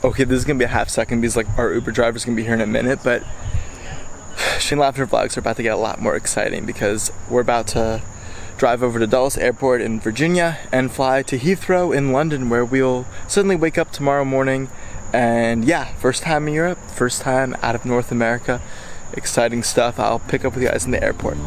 Okay, this is gonna be a half second because like our Uber driver's gonna be here in a minute, but Shane Lavender vlogs are about to get a lot more exciting because we're about to drive over to Dulles Airport in Virginia and fly to Heathrow in London, where we'll suddenly wake up tomorrow morning. And yeah, first time in Europe, first time out of North America. Exciting stuff. I'll pick up with you guys in the airport.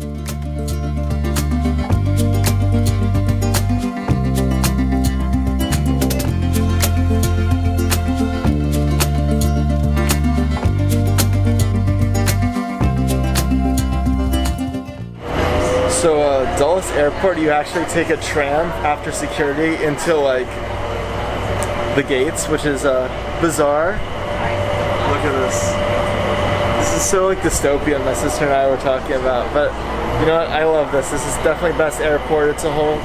So Dulles Airport, you actually take a tram after security into like the gates, which is bizarre. Look at this. This is so like dystopian, my sister and I were talking about, but you know what, I love this. This is definitely best airport. It's a whole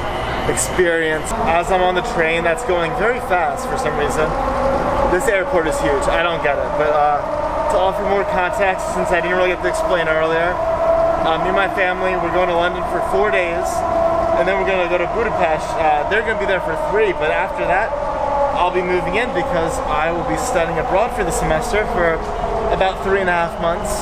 experience. As I'm on the train that's going very fast for some reason, this airport is huge. I don't get it, but to offer more context, since I didn't really get to explain earlier, me and my family, we're going to London for 4 days, and then we're going to go to Budapest. They're going to be there for 3, but after that, I'll be moving in because I will be studying abroad for the semester for about 3.5 months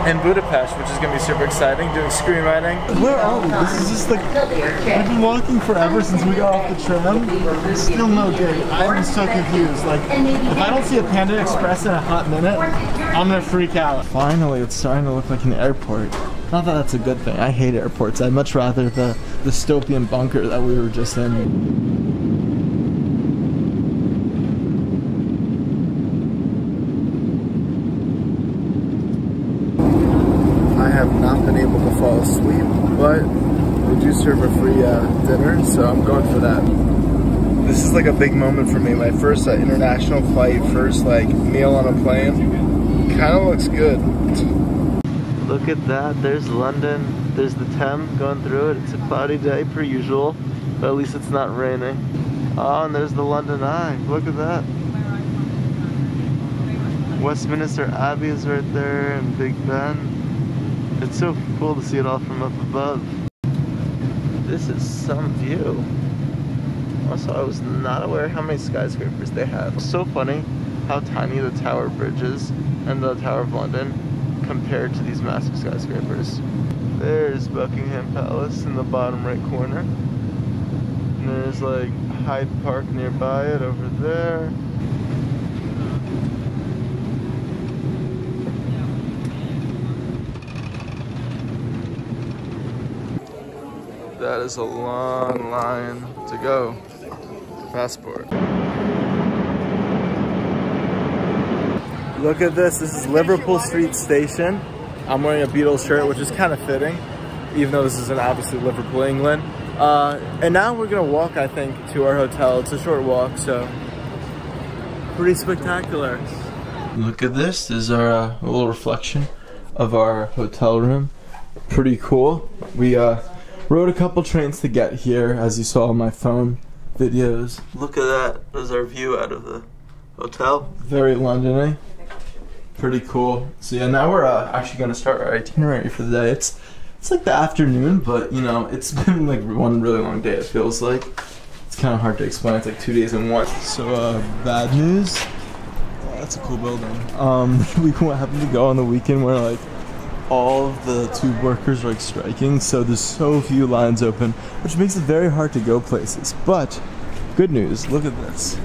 in Budapest, which is going to be super exciting, doing screenwriting. Where are we? This is just like, I've been walking forever since we got off the tram. Still no gate. I'm so confused. Like, if I don't see a Panda Express in a hot minute, I'm gonna freak out. Finally, it's starting to look like an airport. Not that that's a good thing. I hate airports. I'd much rather the dystopian bunker that we were just in. I have not been able to fall asleep, but they do serve a free dinner, so I'm going for that. This is like a big moment for me. My first international flight, first like meal on a plane. Kind of looks good. Look at that. There's London. There's the Thames going through it. It's a cloudy day per usual, but at least it's not raining. Oh, and there's the London Eye. Look at that. Westminster Abbey is right there, and Big Ben. It's so cool to see it all from up above. This is some view. Also, I was not aware how many skyscrapers they have. It's so funny how tiny the Tower Bridge is and the Tower of London compared to these massive skyscrapers. There's Buckingham Palace in the bottom right corner. And there's like Hyde Park nearby it over there. That is a long line to go. Passport. Look at this. This is Liverpool Street Station. I'm wearing a Beatles shirt, which is kind of fitting, even though this isn't obviously Liverpool, England. And now we're gonna walk, I think, to our hotel. It's a short walk, so pretty spectacular. Look at this. This is our little reflection of our hotel room. Pretty cool. We rode a couple trains to get here, as you saw on my phone videos. Look at that. There's our view out of the hotel. Very London-y. Pretty cool. So yeah, now we're actually going to start our itinerary for the day. It's like the afternoon, but you know, it's been like one really long day, it feels like. It's kind of hard to explain. It's like 2 days in one. So bad news. Oh, that's a cool building. We happened to go on the weekend where like all of the tube workers are like striking, so there's so few lines open, which makes it very hard to go places. But good news, look at this.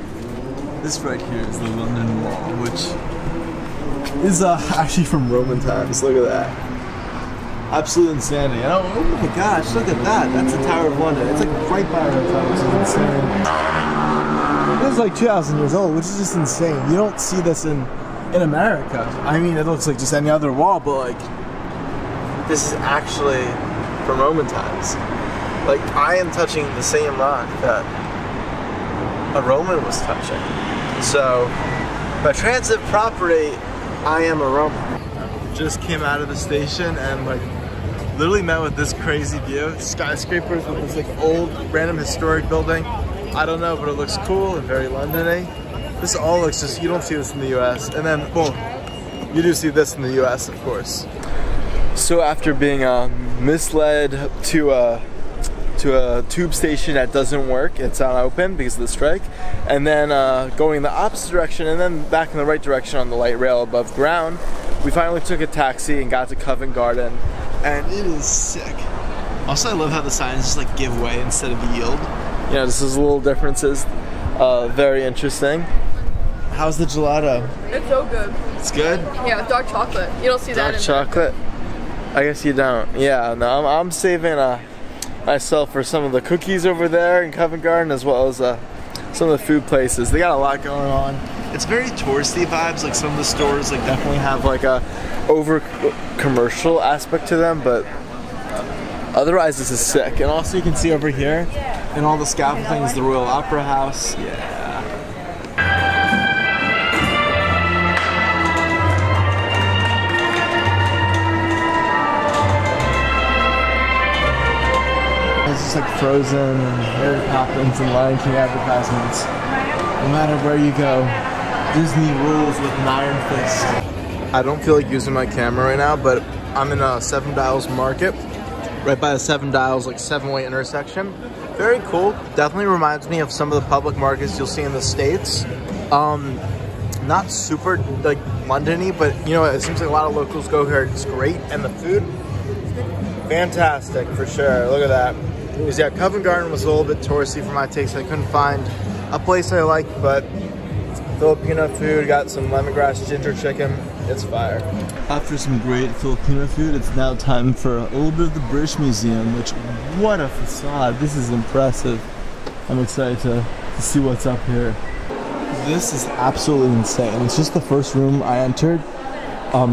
This right here is the London Wall, which is actually from Roman times. Look at that. Absolute insanity. And oh my gosh, look at that. That's the Tower of London. It's like right by our hotel, which is insane. It is like 2,000 years old, which is just insane. You don't see this in America. I mean, it looks like just any other wall, but like, this is actually from Roman times. Like, I am touching the same rock that a Roman was touching. So, by transitive property, I am a Roman. Just came out of the station and like literally met with this crazy view. Skyscrapers with this like old random historic building. I don't know, but it looks cool and very London-y. This all looks just, you don't see this in the US. And then, boom, you do see this in the US, of course. So after being misled to to a tube station that doesn't work. It's not open because of the strike. And then going in the opposite direction and then back in the right direction on the light rail above ground. We finally took a taxi and got to Covent Garden. And it is sick. Also, I love how the signs just like give way instead of yield. You know, this is little differences. Very interesting. How's the gelato? It's so good. It's good? Yeah, dark chocolate. You don't see that in dark chocolate? I guess you don't. Yeah, no, I'm saving myself for some of the cookies over there in Covent Garden, as well as some of the food places. They got a lot going on. It's very touristy vibes. Like some of the stores like definitely have like a over commercial aspect to them, but otherwise this is sick. And also you can see over here in all the scaffolding is the Royal Opera House. Yeah. It's just like Frozen and Mary Poppins and Lion King advertisements. No matter where you go, Disney rules with an iron fist. I don't feel like using my camera right now, but I'm in a Seven Dials Market, right by the Seven Dials, like 7-way intersection. Very cool. Definitely reminds me of some of the public markets you'll see in the States. Not super like London-y, but you know, it seems like a lot of locals go here. It's great, and the food, fantastic for sure. Look at that. Because yeah, Covent Garden was a little bit touristy for my taste. I couldn't find a place I liked, but Filipino food, got some lemongrass ginger chicken. It's fire. After some great Filipino food, it's now time for a little bit of the British Museum, which, what a facade. This is impressive. I'm excited to see what's up here. This is absolutely insane. It's just the first room I entered.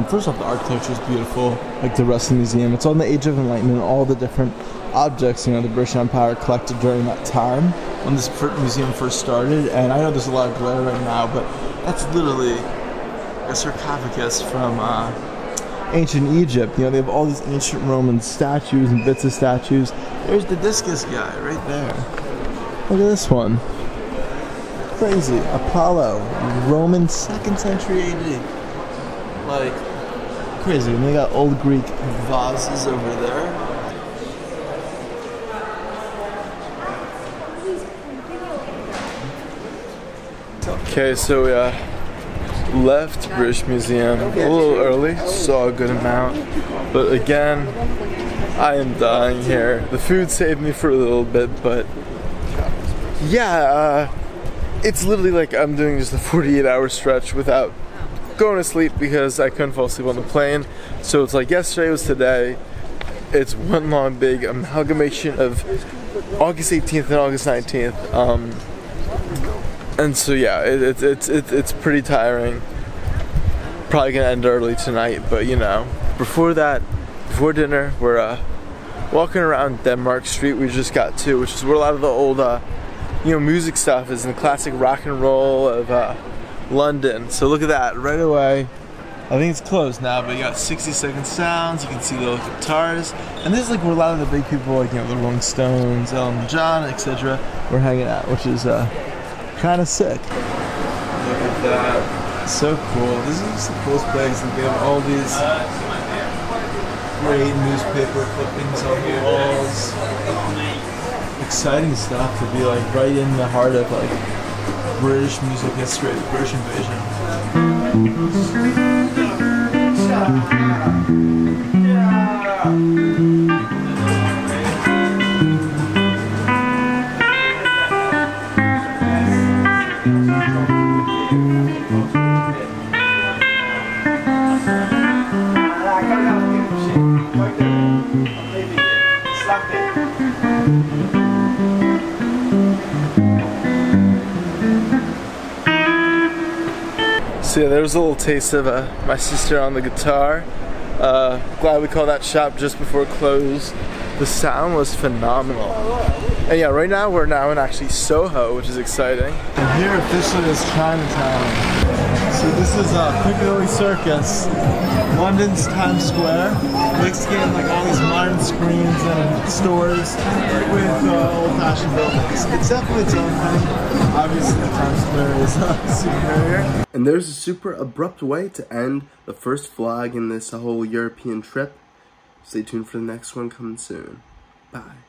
First off, the architecture is beautiful, like the rest of the museum. It's on the Age of Enlightenment, all the different objects, you know, the British Empire collected during that time when this museum first started. And I know there's a lot of glare right now, but that's literally a sarcophagus from ancient Egypt. You know, they have all these ancient Roman statues and bits of statues. There's the discus guy right there. Look at this one. Crazy. Apollo, Roman 2nd century AD. Like, crazy. And they got old Greek vases over there. Okay, so we left British Museum a little early, saw a good amount, but again, I am dying here. The food saved me for a little bit, but yeah, it's literally like I'm doing just a 48-hour stretch without going to sleep because I couldn't fall asleep on the plane. So it's like yesterday was today. It's one long big amalgamation of August 18th and August 19th. And so yeah, it's pretty tiring. Probably gonna end early tonight, but you know, before dinner, we're walking around Denmark Street. We just got to, which is where a lot of the old you know, music stuff is, in the classic rock and roll of London. So look at that right away. I think it's closed now, but you got 60-second sounds. You can see the little guitars, and this is like where a lot of the big people, like, you know, the Rolling Stones, Elton John, etc., were hanging out, which is kind of sick. Look at that. So cool. This is just the coolest place. Like, they have all these great newspaper clippings on the walls. Exciting stuff to be like right in the heart of like British music history, British invasion. So yeah, there was a little taste of my sister on the guitar. Glad we called that shop just before it closed. The sound was phenomenal. And yeah, right now we're in actually Soho, which is exciting. And here officially is Chinatown. So this is Piccadilly Circus, London's Times Square, mixed in like all these modern screens and stores with old-fashioned buildings. It's definitely its own thing. Obviously, Times Square is superior. And there's a super abrupt way to end the first vlog in this whole European trip. Stay tuned for the next one coming soon. Bye.